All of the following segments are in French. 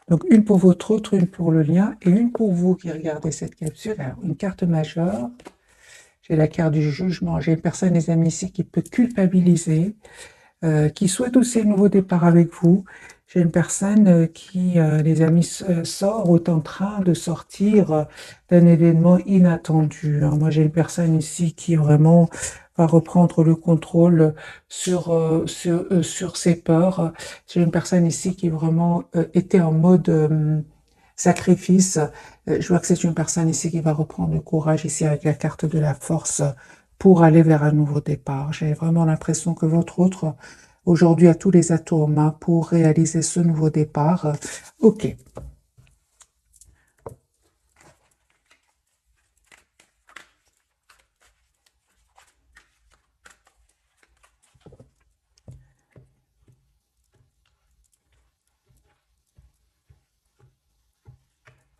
Donc, une pour votre autre, une pour le lien et une pour vous qui regardez cette capsule. Alors, une carte majeure. J'ai la carte du jugement. J'ai une personne, les amis, ici qui peut culpabiliser, qui souhaite aussi un nouveau départ avec vous. J'ai une personne qui, les amis, sort ou est en train de sortir d'un événement inattendu. Alors, moi, j'ai une personne ici qui vraiment va reprendre le contrôle sur ses peurs. J'ai une personne ici qui vraiment était en mode sacrifice. Je vois que c'est une personne ici qui va reprendre le courage ici avec la carte de la force pour aller vers un nouveau départ. J'ai vraiment l'impression que votre autre aujourd'hui a tous les atouts en main pour réaliser ce nouveau départ. Ok.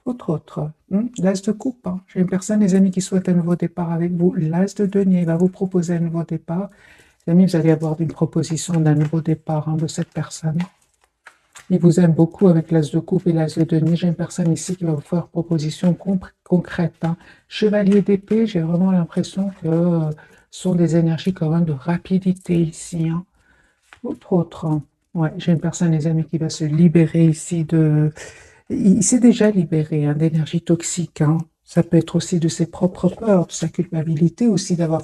Votre autre, l'as de coupe. Hein. J'ai une personne, les amis, qui souhaite un nouveau départ avec vous. L'as de denier va vous proposer un nouveau départ. Les amis, vous allez avoir une proposition d'un nouveau départ de cette personne. Il vous aime beaucoup avec l'as de coupe et l'as de denier. J'ai une personne ici qui va vous faire proposition concrète. Hein. Chevalier d'épée, j'ai vraiment l'impression que ce sont des énergies quand même de rapidité ici. Hein. Autre. Hein. Ouais, j'ai une personne, les amis, qui va se libérer ici de... Il s'est déjà libéré d'énergie toxique. Hein. Ça peut être aussi de ses propres peurs, de sa culpabilité aussi d'avoir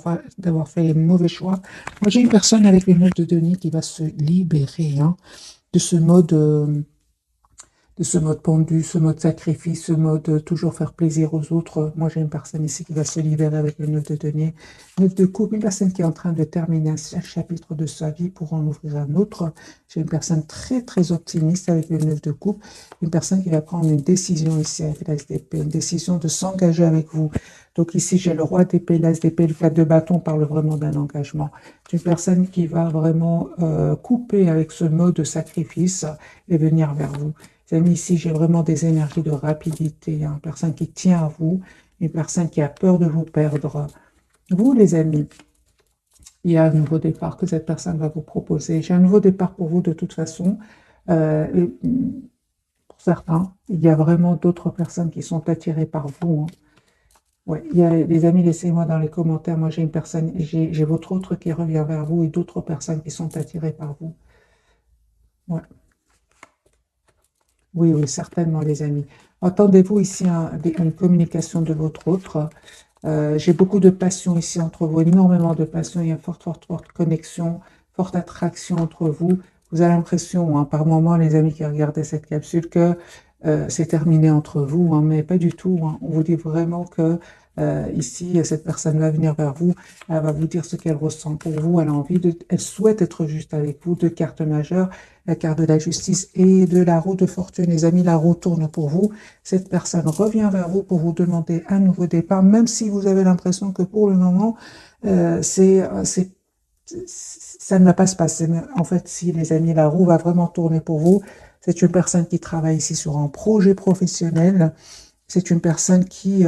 fait les mauvais choix. Moi, j'ai une personne avec le 9 de denier qui va se libérer de ce mode pendu, ce mode sacrifice, ce mode toujours faire plaisir aux autres. Moi, j'ai une personne ici qui va se libérer avec le 9 de denier. 9 de coupe, une personne qui est en train de terminer un chapitre de sa vie pour en ouvrir un autre. J'ai une personne très, très optimiste avec le 9 de coupe. Une personne qui va prendre une décision ici avec l'as d'épée, une décision de s'engager avec vous. Donc ici, j'ai le roi d'épée, l'as d'épée, le 4 de bâton parle vraiment d'un engagement. C'est une personne qui va vraiment couper avec ce mode de sacrifice et venir vers vous. Les amis, ici, j'ai vraiment des énergies de rapidité. Une personne qui tient à vous, une personne qui a peur de vous perdre. Vous, les amis, il y a un nouveau départ que cette personne va vous proposer. J'ai un nouveau départ pour vous de toute façon. Pour certains, il y a vraiment d'autres personnes qui sont attirées par vous. Hein. Ouais, il y a, les amis, laissez-moi dans les commentaires. Moi, j'ai une personne, j'ai votre autre qui revient vers vous et d'autres personnes qui sont attirées par vous. Ouais. Oui, oui, certainement, les amis. Entendez-vous ici une communication de votre autre. J'ai beaucoup de passion ici entre vous, énormément de passion. Il y a une forte, forte, forte connexion, forte attraction entre vous. Vous avez l'impression, par moments, les amis qui regardaient cette capsule, que c'est terminé entre vous, mais pas du tout. Hein. On vous dit vraiment que ici, cette personne va venir vers vous, elle va vous dire ce qu'elle ressent pour vous, elle a envie elle souhaite être juste avec vous. Deux cartes majeures, la carte de la justice et de la roue de fortune. Les amis, la roue tourne pour vous. Cette personne revient vers vous pour vous demander un nouveau départ, même si vous avez l'impression que pour le moment, ça ne va pas se passer. Mais en fait, si les amis, la roue va vraiment tourner pour vous, c'est une personne qui travaille ici sur un projet professionnel. C'est une personne qui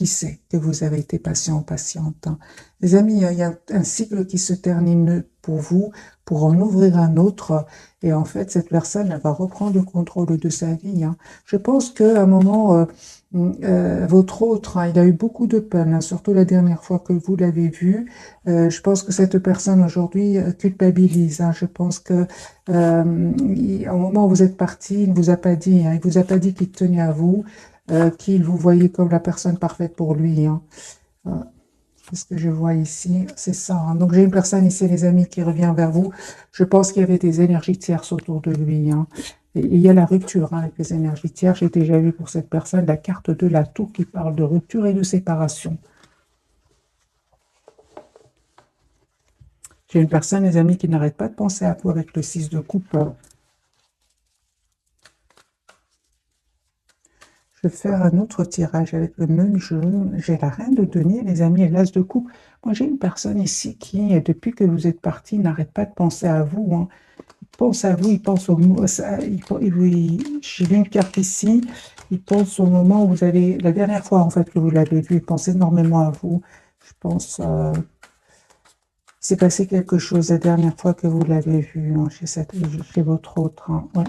sait que vous avez été patient, patiente. Hein. Les amis, il y a un cycle qui se termine pour vous, pour en ouvrir un autre. Et en fait, cette personne, elle va reprendre le contrôle de sa vie. Hein. Je pense qu'à un moment, votre autre, hein, il a eu beaucoup de peine, hein, surtout la dernière fois que vous l'avez vu. Je pense que cette personne aujourd'hui culpabilise. Hein. Je pense que au moment où vous êtes parti, il ne vous a pas dit, hein, il vous a pas dit qu'il tenait à vous, qu'il vous voyait comme la personne parfaite pour lui. Hein. C'est ce que je vois ici, c'est ça. Hein. Donc j'ai une personne ici, les amis, qui revient vers vous. Je pense qu'il y avait des énergies tierces autour de lui. Hein. Et il y a la rupture avec les énergies tierces. J'ai déjà vu pour cette personne la carte de la tour qui parle de rupture et de séparation. J'ai une personne, les amis, qui n'arrête pas de penser à vous avec le 6 de coupe. Je vais faire un autre tirage avec le même jeu. J'ai la reine de denier, les amis, et l'as de coupe. Moi, j'ai une personne ici qui, depuis que vous êtes parti, n'arrête pas de penser à vous. Hein. Il pense à vous, il pense au moment. J'ai vu une carte ici. Il pense au moment où vous avez. La dernière fois, en fait, que vous l'avez vu, il pense énormément à vous. Je pense. Il s'est passé quelque chose la dernière fois que vous l'avez vu hein, chez votre autre. Hein. Ouais.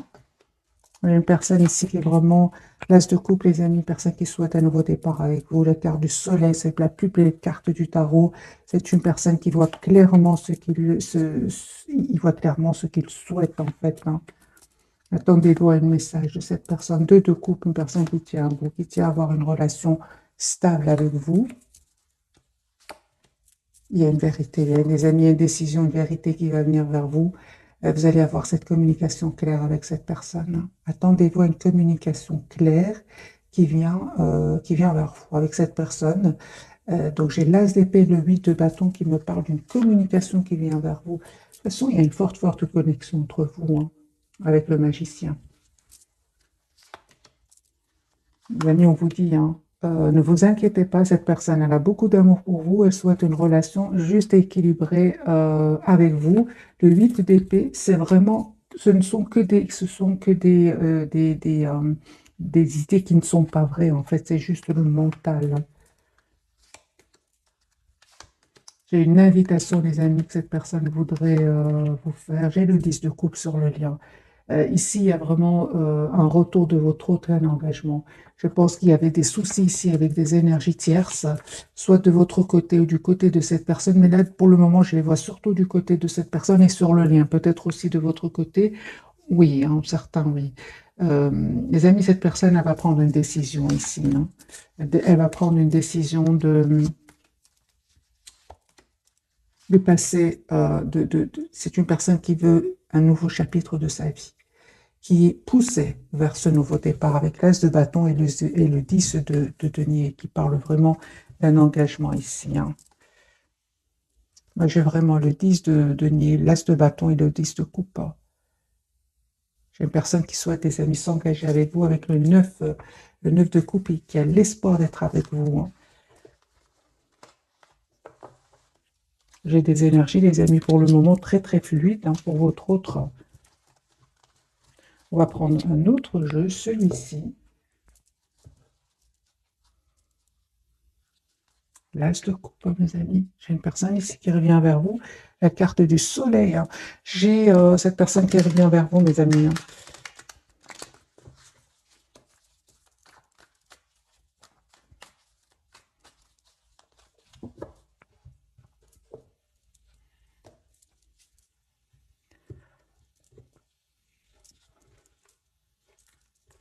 Il y a une personne ici qui est vraiment l'as de coupe, les amis, personne qui souhaite un nouveau départ avec vous. La carte du soleil, c'est la plus belle carte du tarot. C'est une personne qui voit clairement il voit clairement ce qu'il souhaite en fait, hein. Attendez-vous à un message de cette personne. Deux de coupe, une personne qui tient à vous, qui tient à avoir une relation stable avec vous. Il y a une vérité, il y a des amis, une décision, une vérité qui va venir vers vous. Vous allez avoir cette communication claire avec cette personne. Attendez-vous à une communication claire qui vient vers vous avec cette personne. Donc j'ai l'as d'épée, le 8 de bâton qui me parle d'une communication qui vient vers vous. De toute façon, il y a une forte connexion entre vous, hein, avec le magicien. Les amis, on vous dit, hein, ne vous inquiétez pas, cette personne, elle a beaucoup d'amour pour vous, elle souhaite une relation juste et équilibrée avec vous. Le 8 d'épée, c'est vraiment, ce sont que des idées qui ne sont pas vraies, en fait, c'est juste le mental, hein. J'ai une invitation, les amis, que cette personne voudrait vous faire. J'ai le 10 de coupe sur le lien. Ici, il y a vraiment un retour de votre autre, un engagement. Je pense qu'il y avait des soucis ici avec des énergies tierces, soit de votre côté ou du côté de cette personne. Mais là, pour le moment, je les vois surtout du côté de cette personne et sur le lien. Peut-être aussi de votre côté. Oui, hein, certains, oui. Les amis, cette personne, elle va prendre une décision ici, hein. Elle va prendre une décision de passer, c'est une personne qui veut un nouveau chapitre de sa vie, qui est poussée vers ce nouveau départ avec l'as de bâton et le 10 de denier, qui parle vraiment d'un engagement ici, hein. Moi, j'ai vraiment le 10 de denier, l'as de bâton et le 10 de coupe. J'ai une personne qui souhaite, les amis, s'engager avec vous avec le 9 de coupe et qui a l'espoir d'être avec vous, hein. J'ai des énergies, les amis, pour le moment, très, très fluides, hein, pour votre autre. On va prendre un autre jeu, celui-ci. L'as de coupe, hein, mes amis. J'ai une personne ici qui revient vers vous. La carte du soleil, hein. J'ai cette personne qui revient vers vous, mes amis, hein.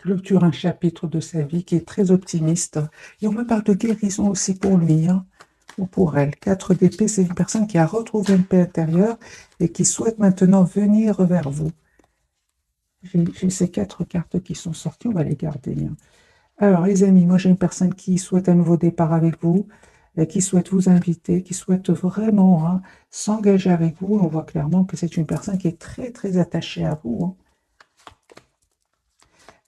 Clôture un chapitre de sa vie qui est très optimiste. Et on me parle de guérison aussi pour lui, hein, ou pour elle. 4 d'épée, c'est une personne qui a retrouvé une paix intérieure et qui souhaite maintenant venir vers vous. J'ai ces 4 cartes qui sont sorties, on va les garder, hein. Alors, les amis, moi j'ai une personne qui souhaite un nouveau départ avec vous, qui souhaite vous inviter, qui souhaite vraiment, hein, s'engager avec vous. On voit clairement que c'est une personne qui est très, très attachée à vous, hein.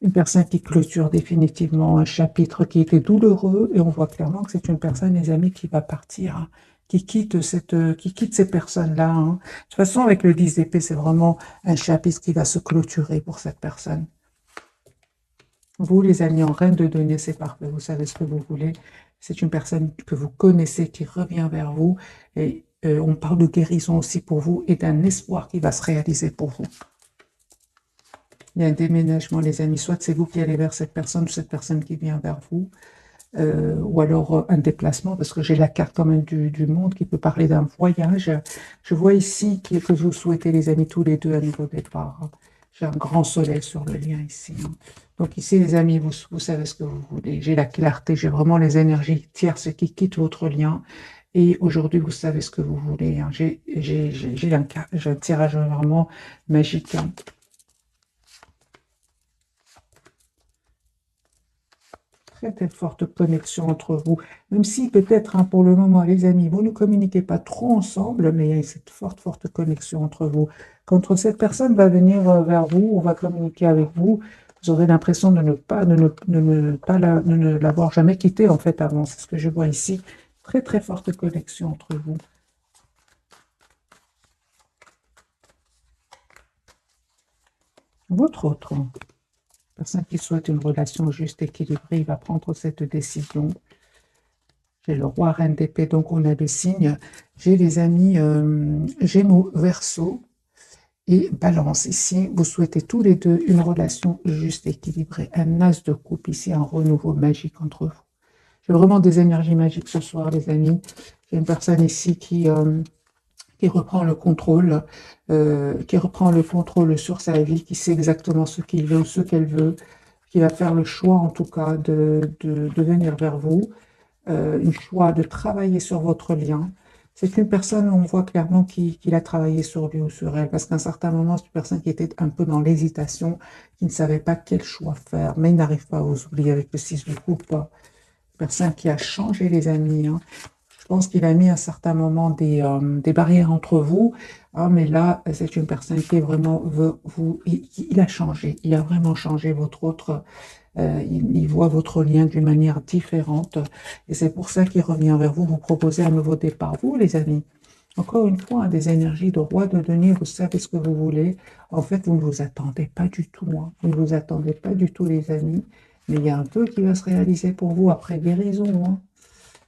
Une personne qui clôture définitivement un chapitre qui était douloureux, et on voit clairement que c'est une personne, les amis, qui va partir, hein, qui quitte ces personnes-là, hein. De toute façon, avec le 10 d'épée, c'est vraiment un chapitre qui va se clôturer pour cette personne. Vous, les amis, en reine de denier, c'est parfait. Vous savez ce que vous voulez. C'est une personne que vous connaissez qui revient vers vous. Et on parle de guérison aussi pour vous et d'un espoir qui va se réaliser pour vous. Il y a un déménagement, les amis. Soit c'est vous qui allez vers cette personne, ou cette personne qui vient vers vous. Ou alors un déplacement, parce que j'ai la carte quand même du monde qui peut parler d'un voyage. Je vois ici que vous souhaitez, les amis, tous les deux un nouveau départ, hein. J'ai un grand soleil sur le lien ici, hein. Donc ici, les amis, vous savez ce que vous voulez. J'ai la clarté, j'ai vraiment les énergies tierces qui quittent votre lien. Et aujourd'hui, vous savez ce que vous voulez, hein. J'ai un tirage vraiment magique, hein. Très, très forte connexion entre vous. Même si peut-être, hein, pour le moment, les amis, vous ne communiquez pas trop ensemble, mais il y a cette forte connexion entre vous. Quand cette personne va venir vers vous, ou va communiquer avec vous, vous aurez l'impression de ne l'avoir jamais quitté, en fait, avant. C'est ce que je vois ici. Très, très forte connexion entre vous. Votre autre personne qui souhaite une relation juste, équilibrée, il va prendre cette décision. J'ai le roi, reine d'épée, donc on a des signes. J'ai les amis Gémeaux, Verseau, Et balance, ici, vous souhaitez tous les deux une relation juste équilibrée. Un as de coupe, ici, un renouveau magique entre vous. J'ai vraiment des énergies magiques ce soir, les amis. J'ai une personne ici qui reprend le contrôle, sur sa vie, qui sait exactement ce qu'il veut ou ce qu'elle veut, qui va faire le choix, en tout cas, de venir vers vous, un choix de travailler sur votre lien. C'est une personne, on voit clairement qu'il a travaillé sur lui ou sur elle, parce qu'à un certain moment, c'est une personne qui était un peu dans l'hésitation, qui ne savait pas quel choix faire, mais il n'arrive pas à vous oublier avec le 6 de coupe. Personne qui a changé, les amis, hein. Je pense qu'il a mis à un certain moment des barrières entre vous, hein, mais là, c'est une personne qui est vraiment veut vous. Il a changé, il a vraiment changé votre autre. Il voit votre lien d'une manière différente, et c'est pour ça qu'il revient vers vous, vous proposer un nouveau départ. Vous, les amis, encore une fois, hein, des énergies de roi de denier, vous savez ce que vous voulez. En fait, vous ne vous attendez pas du tout, hein. Vous ne vous attendez pas du tout, les amis. Mais il y a un peu qui va se réaliser pour vous après guérison, hein.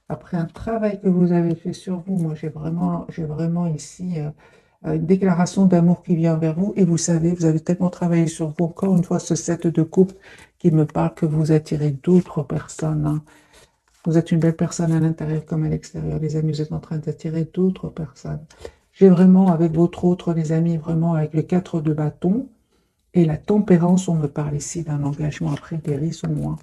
Après un travail que vous avez fait sur vous. Moi, j'ai vraiment ici une déclaration d'amour qui vient vers vous. Et vous savez, vous avez tellement travaillé sur vous. Encore une fois, ce 7 de coupe qui me parle que vous attirez d'autres personnes, hein. Vous êtes une belle personne à l'intérieur comme à l'extérieur, les amis. Vous êtes en train d'attirer d'autres personnes. J'ai vraiment, avec votre autre, les amis, vraiment avec le 4 de bâton et la tempérance, on me parle ici d'un engagement après guérison, hein,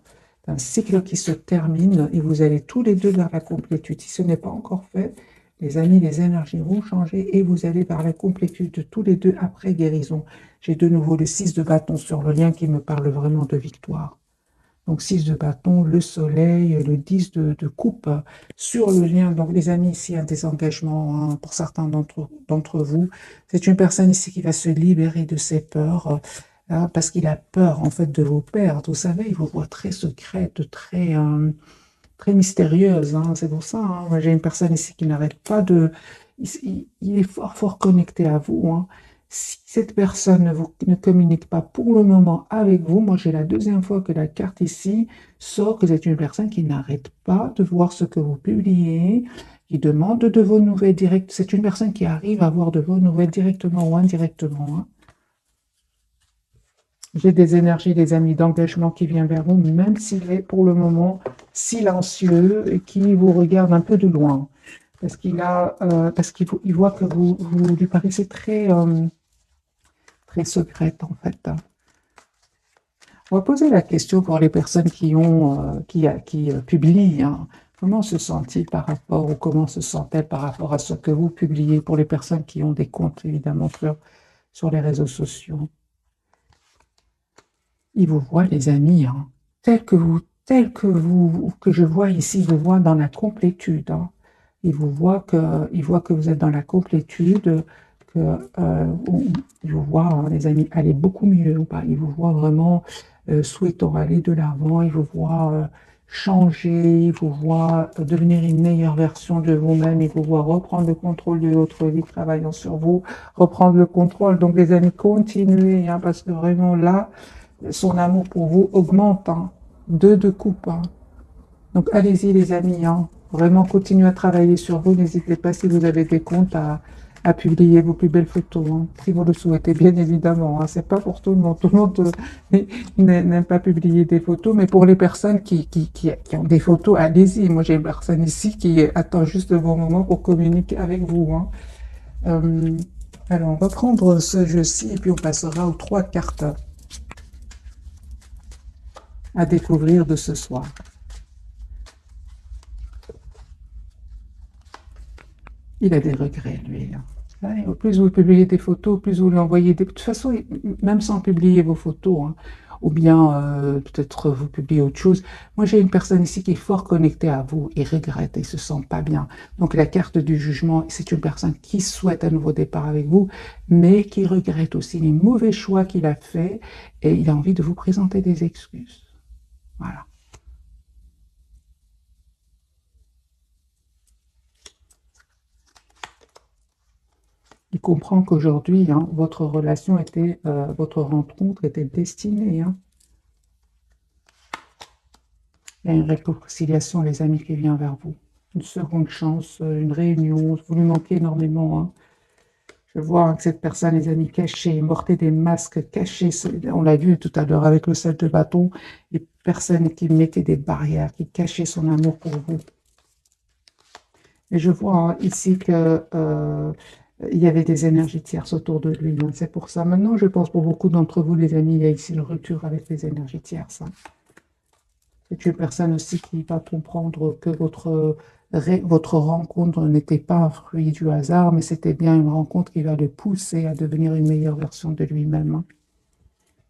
d'un cycle qui se termine et vous allez tous les deux vers la complétude. Si ce n'est pas encore fait, les amis, les énergies vont changer et vous allez vers la complétude tous les deux après guérison. J'ai de nouveau le 6 de bâton sur le lien qui me parle vraiment de victoire. Donc 6 de bâton, le soleil, le 10 de coupe sur le lien. Donc les amis, ici, un désengagement, hein, pour certains d'entre vous. C'est une personne ici qui va se libérer de ses peurs, hein, parce qu'il a peur en fait de vous perdre. Vous savez, il vous voit très secrète, très mystérieuse, hein. C'est pour ça, hein. Moi, j'ai une personne ici qui n'arrête pas de... Il est fort, fort connecté à vous, hein. Si cette personne ne communique pas pour le moment avec vous, moi j'ai la deuxième fois que la carte ici sort que c'est une personne qui n'arrête pas de voir ce que vous publiez, qui demande de vos nouvelles directes. C'est une personne qui arrive à avoir de vos nouvelles directement ou indirectement, hein. J'ai des énergies, des amis, d'engagement qui viennent vers vous, même s'il est pour le moment silencieux et qui vous regarde un peu de loin. Parce qu'il voit que vous lui paraissez très secrète, en fait, hein. On va poser la question pour les personnes qui publient, hein. Comment se sent-il par rapport, ou comment se sent-elle par rapport à ce que vous publiez pour les personnes qui ont des comptes, évidemment, sur les réseaux sociaux? Ils vous voient, les amis, hein, que je vois ici, je vois dans la complétude, hein. Ils voient que vous êtes dans la complétude, que ils vous voient, hein, les amis, aller beaucoup mieux, ou pas. Ils vous voient vraiment souhaitant aller de l'avant. Ils vous voient changer. Ils vous voient devenir une meilleure version de vous-même. Ils vous voient reprendre le contrôle de votre vie, travaillant sur vous, reprendre le contrôle. Donc, les amis, continuez, hein, parce que vraiment là, son amour pour vous augmente, hein. 2 de coupe, hein. Donc allez-y, les amis, hein. Vraiment continuez à travailler sur vous. N'hésitez pas, si vous avez des comptes, à publier vos plus belles photos, hein, si vous le souhaitez, bien évidemment, hein. C'est pas pour tout le monde. Tout le monde n'aime pas publier des photos, mais pour les personnes qui ont des photos, allez-y. Moi, j'ai une personne ici qui attend juste le bon moment pour communiquer avec vous, hein. Euh, alors, on va prendre ce jeu-ci et puis on passera aux 3 cartes à découvrir de ce soir. Il a des regrets, lui, hein. Ouais, au plus vous publiez des photos, plus vous lui envoyez des... De toute façon, même sans publier vos photos, hein, ou bien peut-être vous publiez autre chose. Moi, j'ai une personne ici qui est fort connectée à vous et regrette et se sent pas bien. Donc, la carte du jugement, c'est une personne qui souhaite un nouveau départ avec vous, mais qui regrette aussi les mauvais choix qu'il a faits et il a envie de vous présenter des excuses. Voilà. Il comprend qu'aujourd'hui, hein, votre votre rencontre était destinée, hein. Il y a une réconciliation, les amis, qui vient vers vous. Une seconde chance, une réunion. Vous lui manquez énormément, hein. Je vois hein, que cette personne, les amis, cachée, portait des masques cachés. On l'a vu tout à l'heure avec le 7 de bâton. Les personnes qui mettaient des barrières, qui cachaient son amour pour vous. Et je vois hein, ici que il y avait des énergies tierces autour de lui. Donc c'est pour ça. Maintenant, je pense pour beaucoup d'entre vous, les amis, il y a ici une rupture avec les énergies tierces. Hein. C'est une personne aussi qui va comprendre que votre rencontre n'était pas un fruit du hasard, mais c'était bien une rencontre qui va le pousser à devenir une meilleure version de lui-même. Hein.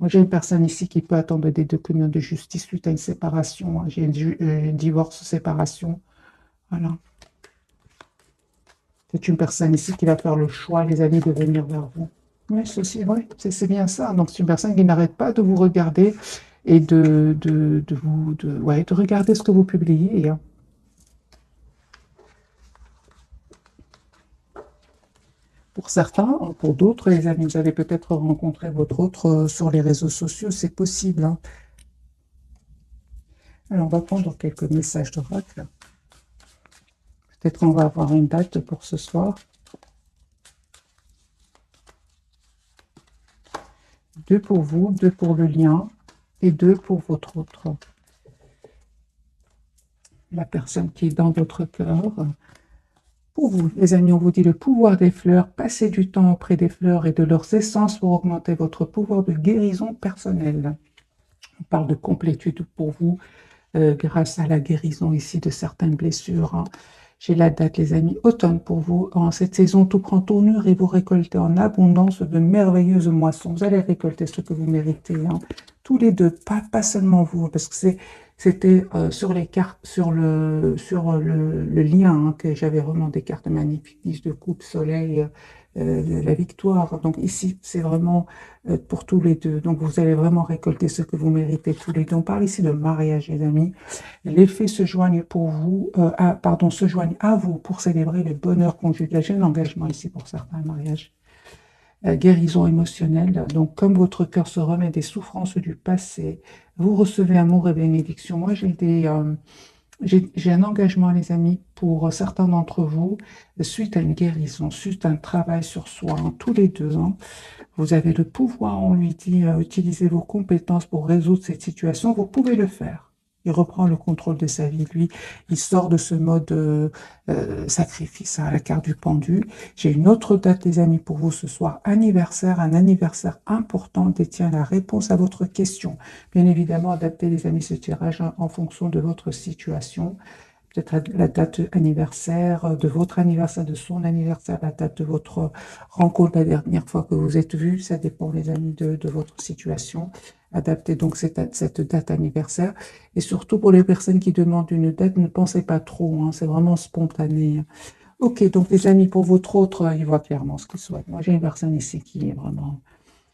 Moi, j'ai une personne ici qui peut attendre des documents de justice suite à une séparation. Hein. J'ai un divorce, séparation. Voilà. C'est une personne ici qui va faire le choix, les amis, de venir vers vous. Oui, ceci, vrai, c'est bien ça. Donc, c'est une personne qui n'arrête pas de vous regarder et de regarder ce que vous publiez. Hein. Pour certains, pour d'autres, les amis, vous avez peut-être rencontré votre autre sur les réseaux sociaux, c'est possible. Hein. Alors, on va prendre quelques messages d'oracle. Peut-être qu'on va avoir une date pour ce soir. 2 pour vous, 2 pour le lien et 2 pour votre autre. La personne qui est dans votre cœur. Pour vous, les amis, on vous dit le pouvoir des fleurs. Passez du temps auprès des fleurs et de leurs essences pour augmenter votre pouvoir de guérison personnelle. On parle de complétude pour vous grâce à la guérison ici de certaines blessures. Hein. J'ai la date, les amis, automne pour vous. En cette saison, tout prend tournure et vous récoltez en abondance de merveilleuses moissons. Vous allez récolter ce que vous méritez. Hein. Tous les deux, pas seulement vous, parce que c'était sur les cartes, sur le lien hein, que j'avais vraiment des cartes magnifiques, 10 de coupe, soleil, la victoire. Donc ici, c'est vraiment pour tous les deux. Donc vous allez vraiment récolter ce que vous méritez tous les deux. On parle ici de mariage, les amis. Les faits se joignent pour vous, se joignent à vous pour célébrer le bonheur conjugal. J'ai un engagement ici pour certains mariages. Guérison émotionnelle. Donc, comme votre cœur se remet des souffrances du passé, vous recevez amour et bénédiction. Moi, j'ai un engagement, les amis, pour certains d'entre vous, suite à une guérison, suite à un travail sur soi, hein, tous les deux. Hein, vous avez le pouvoir, on lui dit, utiliser vos compétences pour résoudre cette situation. Vous pouvez le faire. Il reprend le contrôle de sa vie, lui. Il sort de ce mode sacrifice à la carte du pendu. J'ai une autre date, les amis, pour vous ce soir. Anniversaire, un anniversaire important détient la réponse à votre question. Bien évidemment, adaptez, les amis, ce tirage en fonction de votre situation. Peut-être la date anniversaire, de votre anniversaire, de son anniversaire, la date de votre rencontre la dernière fois que vous êtes vus. Ça dépend, les amis, de votre situation. Adaptez donc cette date anniversaire. Et surtout pour les personnes qui demandent une date, ne pensez pas trop, hein, c'est vraiment spontané. Ok, donc les amis, pour votre autre, il voit clairement ce qu'il souhaite. Moi, j'ai une personne ici qui est vraiment,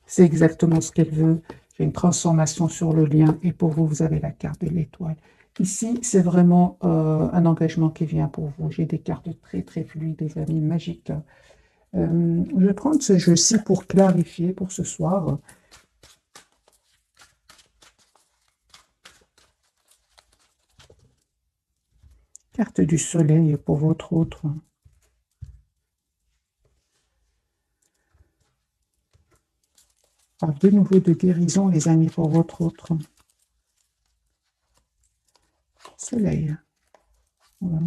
c'est exactement ce qu'elle veut. J'ai une transformation sur le lien. Et pour vous, vous avez la carte de l'étoile. Ici, c'est vraiment un engagement qui vient pour vous. J'ai des cartes très, très fluides, des amis, magiques. Je vais prendre ce jeu-ci pour clarifier pour ce soir. Carte du soleil pour votre autre. Alors, de nouveau de guérison, les amis, pour votre autre. Soleil. Voilà.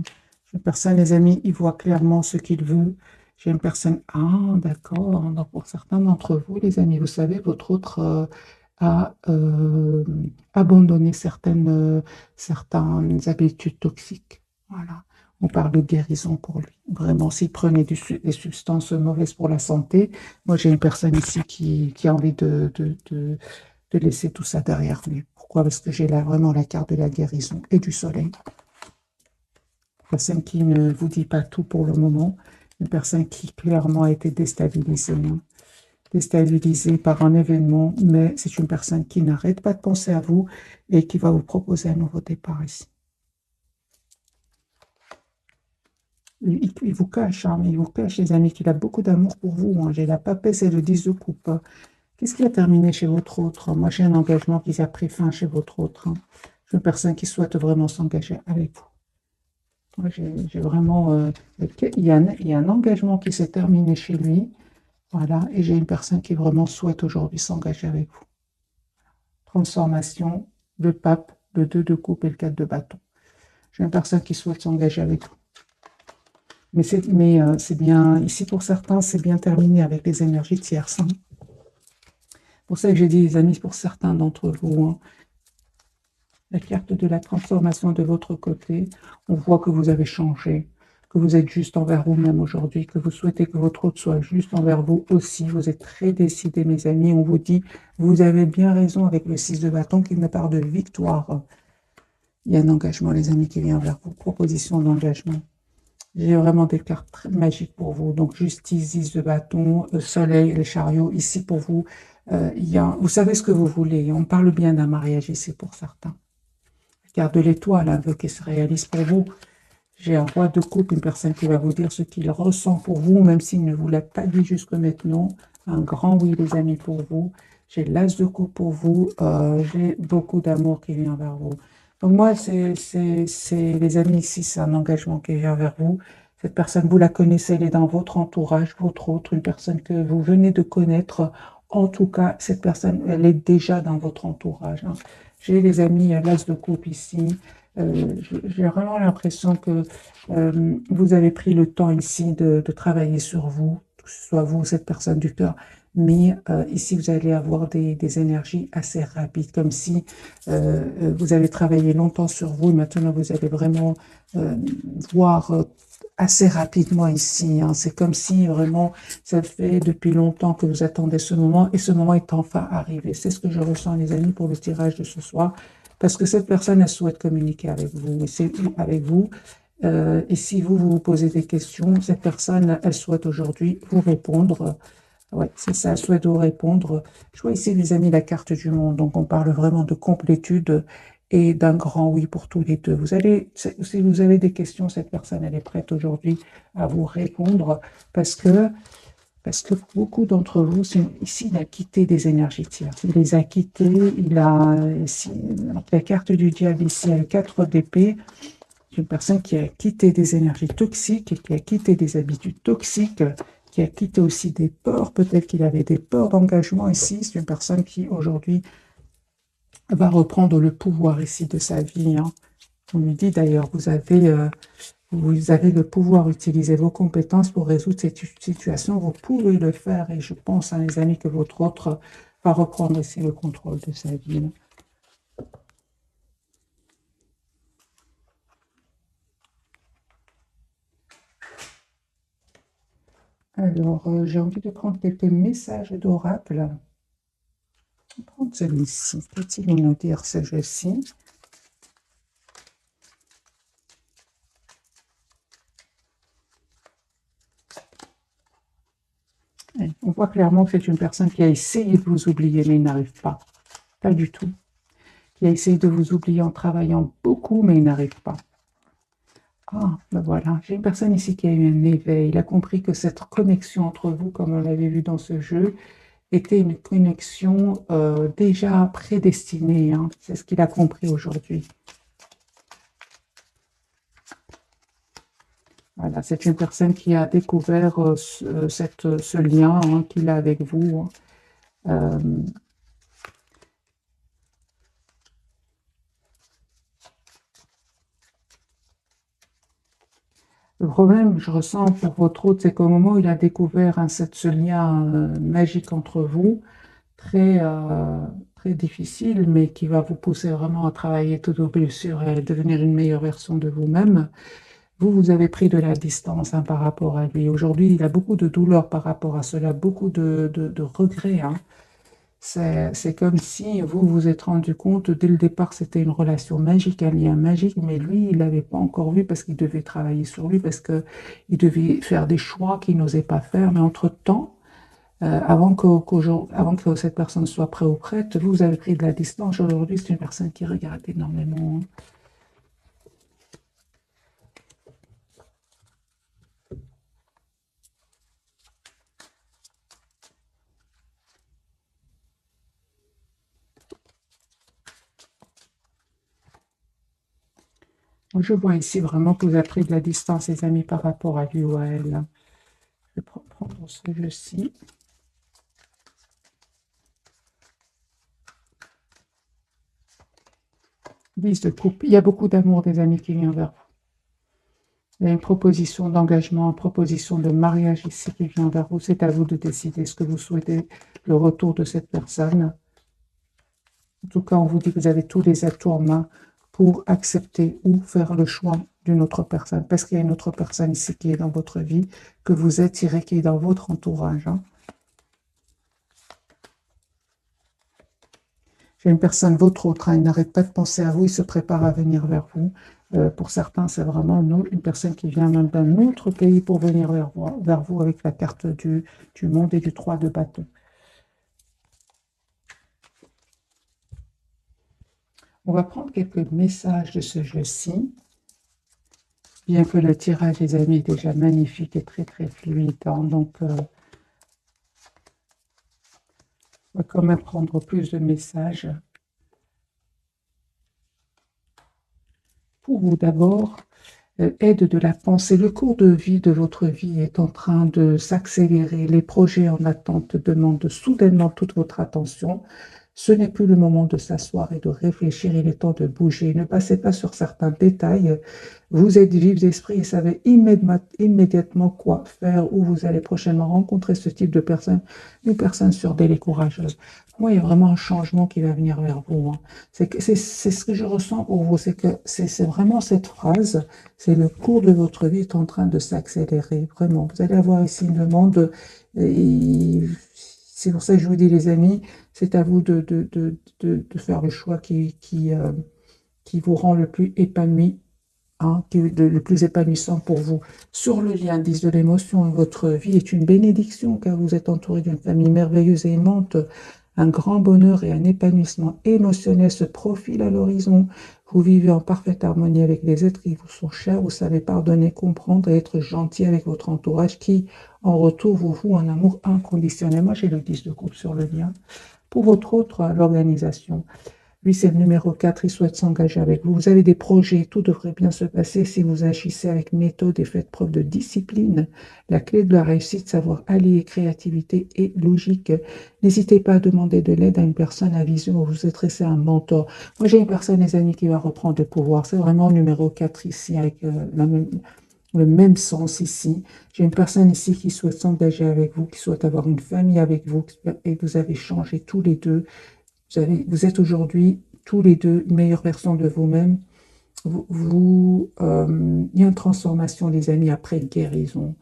Une personne, les amis, il voit clairement ce qu'il veut. J'ai une personne, ah, d'accord. Donc, pour certains d'entre vous, les amis, vous savez, votre autre a abandonné certaines habitudes toxiques. Voilà. On parle de guérison pour lui. Vraiment, s'il prenait des substances mauvaises pour la santé, moi j'ai une personne ici qui a envie de laisser tout ça derrière lui. Pourquoi? Parce que j'ai là vraiment la carte de la guérison et du soleil. Personne qui ne vous dit pas tout pour le moment. Une personne qui clairement a été déstabilisée. Hein. Déstabilisée par un événement, mais c'est une personne qui n'arrête pas de penser à vous et qui va vous proposer un nouveau départ ici. Il vous cache, hein, il vous cache, les amis, qu'il a beaucoup d'amour pour vous. Hein. J'ai la papesse et le 10 de coupe. Qu'est-ce qui a terminé chez votre autre? Moi, j'ai un engagement qui a pris fin chez votre autre. Hein. Je suis une personne qui souhaite vraiment s'engager avec vous. Moi, j'ai vraiment... il y a un engagement qui s'est terminé chez lui. Voilà, et j'ai une personne qui vraiment souhaite aujourd'hui s'engager avec vous. Transformation, le pape, le 2 de coupe et le 4 de bâton. J'ai une personne qui souhaite s'engager avec vous. Mais c'est bien, ici pour certains, c'est bien terminé avec les énergies tierces. Hein. Pour ça que j'ai dit, les amis, pour certains d'entre vous, hein, la carte de la transformation de votre côté, on voit que vous avez changé, que vous êtes juste envers vous-même aujourd'hui, que vous souhaitez que votre autre soit juste envers vous aussi. Vous êtes très décidés, mes amis. On vous dit, vous avez bien raison avec le 6 de bâton qui me parle de victoire. Il y a un engagement, les amis, qui vient vers vous. Proposition d'engagement. J'ai vraiment des cartes très magiques pour vous. Donc, justice, 10 de bâton, soleil, les chariots. Ici, pour vous, vous savez ce que vous voulez. On parle bien d'un mariage ici pour certains. Carte de l'étoile, un vœu qui se réalise pour vous. J'ai un roi de coupe, une personne qui va vous dire ce qu'il ressent pour vous, même s'il ne vous l'a pas dit jusque maintenant. Un grand oui, les amis, pour vous. J'ai l'as de coupe pour vous. J'ai beaucoup d'amour qui vient vers vous. Donc moi, les amis, ici, c'est un engagement qui vient vers vous. Cette personne, vous la connaissez, elle est dans votre entourage, votre autre, une personne que vous venez de connaître. En tout cas, cette personne, elle est déjà dans votre entourage. Hein. J'ai les amis, l'as de coupe ici. J'ai vraiment l'impression que vous avez pris le temps ici de travailler sur vous, que ce soit vous, cette personne du cœur, mais ici, vous allez avoir des énergies assez rapides, comme si vous avez travaillé longtemps sur vous et maintenant vous allez vraiment voir assez rapidement ici. Hein. C'est comme si vraiment ça fait depuis longtemps que vous attendez ce moment et ce moment est enfin arrivé. C'est ce que je ressens, les amis, pour le tirage de ce soir. Parce que cette personne, elle souhaite communiquer avec vous. Et c'est avec vous. Et si vous vous posez des questions, cette personne, elle souhaite aujourd'hui vous répondre. Ouais, c'est ça, elle souhaite vous répondre. Je vois ici, les amis, la carte du monde. Donc, on parle vraiment de complétude et d'un grand oui pour tous les deux. Si vous avez des questions, cette personne, elle est prête aujourd'hui à vous répondre parce que beaucoup d'entre vous, ici, il a quitté des énergies tierces. Il les a quittés, ici, la carte du diable ici, le 4 d'épée, c'est une personne qui a quitté des énergies toxiques, qui a quitté des habitudes toxiques, qui a quitté aussi des peurs. Peut-être qu'il avait des peurs d'engagement ici. C'est une personne qui, aujourd'hui, va reprendre le pouvoir ici de sa vie. Hein. On lui dit d'ailleurs, vous avez le pouvoir d'utiliser vos compétences pour résoudre cette situation. Vous pouvez le faire et je pense, hein, les amis, que votre autre va reprendre ici le contrôle de sa vie. Alors, j'ai envie de prendre quelques messages d'oracle. Je vais prendre celui-ci. Peut-il nous dire ceci? On voit clairement que c'est une personne qui a essayé de vous oublier, mais il n'arrive pas. Pas du tout. Qui a essayé de vous oublier en travaillant beaucoup, mais il n'arrive pas. Ah, ben voilà, j'ai une personne ici qui a eu un éveil. Il a compris que cette connexion entre vous, comme on l'avait vu dans ce jeu, était une connexion déjà prédestinée. Hein. C'est ce qu'il a compris aujourd'hui. Voilà, c'est une personne qui a découvert ce lien hein, qu'il a avec vous. Hein. Le problème que je ressens pour votre hôte, c'est qu'au moment où il a découvert hein, ce lien magique entre vous, très, très difficile, mais qui va vous pousser vraiment à travailler tout au plus sur et devenir une meilleure version de vous-même, vous avez pris de la distance hein, par rapport à lui. Aujourd'hui, il a beaucoup de douleur par rapport à cela, beaucoup de regrets. Hein. C'est comme si vous vous êtes rendu compte, dès le départ, c'était une relation magique, un lien magique, mais lui, il l'avait pas encore vu parce qu'il devait travailler sur lui, parce qu'il devait faire des choix qu'il n'osait pas faire. Mais entre-temps, avant que cette personne soit prête ou prête, vous avez pris de la distance. Aujourd'hui, c'est une personne qui regarde énormément. Je vois ici vraiment que vous avez pris de la distance, les amis, par rapport à lui ou à elle. Je vais prendre ce jeu-ci. 10 de coupe. Il y a beaucoup d'amour des amis qui vient vers vous. Il y a une proposition d'engagement, une proposition de mariage ici qui vient vers vous. C'est à vous de décider ce que vous souhaitez, le retour de cette personne. En tout cas, on vous dit que vous avez tous les atouts en main pour accepter ou faire le choix d'une autre personne. Parce qu'il y a une autre personne ici qui est dans votre vie, que vous attirez, qui est dans votre entourage. J'ai une personne, votre autre, il n'arrête pas de penser à vous, il se prépare à venir vers vous. Pour certains, c'est vraiment une personne qui vient même d'un autre pays pour venir vers vous avec la carte du monde et du 3 de bâton. On va prendre quelques messages de ce jeu-ci. Bien que le tirage, les amis, est déjà magnifique et très très fluide. Donc, on va quand même prendre plus de messages. Pour vous d'abord, aide de la pensée. Le cours de vie de votre vie est en train de s'accélérer. Les projets en attente demandent soudainement toute votre attention. Ce n'est plus le moment de s'asseoir et de réfléchir, il est temps de bouger. Ne passez pas sur certains détails. Vous êtes vifs d'esprit et savez immédiatement quoi faire, où vous allez prochainement rencontrer ce type de personne, une personne surdelle et courageuse. Moi, il y a vraiment un changement qui va venir vers vous. C'est ce que je ressens pour vous, c'est que c'est vraiment cette phrase, c'est le cours de votre vie est en train de s'accélérer, vraiment. Vous allez avoir ici une demande, c'est pour ça que je vous dis les amis, c'est à vous de faire le choix qui vous rend le plus épanoui, qui est le plus épanouissant pour vous. Sur le lien 10 de l'émotion, votre vie est une bénédiction car vous êtes entouré d'une famille merveilleuse et aimante. Un grand bonheur et un épanouissement émotionnel se profilent à l'horizon. Vous vivez en parfaite harmonie avec les êtres qui vous sont chers. Vous savez pardonner, comprendre et être gentil avec votre entourage qui, en retour, vous voue un amour inconditionnel. Moi, j'ai le 10 de coupe sur le lien. Pour votre autre, l'organisation. Lui, c'est le numéro 4, il souhaite s'engager avec vous. Vous avez des projets, tout devrait bien se passer si vous agissez avec méthode et faites preuve de discipline. La clé de la réussite, savoir allier créativité et logique. N'hésitez pas à demander de l'aide à une personne à vision ou vous adresser à un mentor. Moi, j'ai une personne, les amis, qui va reprendre le pouvoir. C'est vraiment le numéro 4 ici, avec le même sens ici. J'ai une personne ici qui souhaite s'engager avec vous, qui souhaite avoir une famille avec vous, et vous avez changé tous les deux. Vous êtes aujourd'hui tous les deux une meilleure version de vous-même. Il y a une transformation, les amis, après guérison.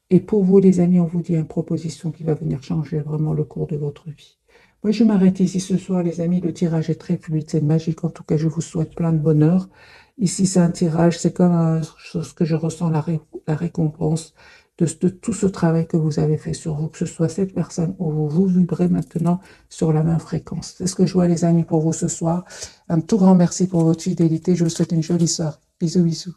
Et pour vous, les amis, on vous dit une proposition qui va venir changer vraiment le cours de votre vie. Moi, je m'arrête ici ce soir, les amis. Le tirage est très fluide, c'est magique. En tout cas, je vous souhaite plein de bonheur. Ici, c'est un tirage, c'est comme ce que je ressens, la récompense de tout ce travail que vous avez fait sur vous, que ce soit cette personne ou vous vibrez maintenant sur la même fréquence. C'est ce que je vois, les amis, pour vous ce soir. Un tout grand merci pour votre fidélité. Je vous souhaite une jolie soirée. Bisous, bisous.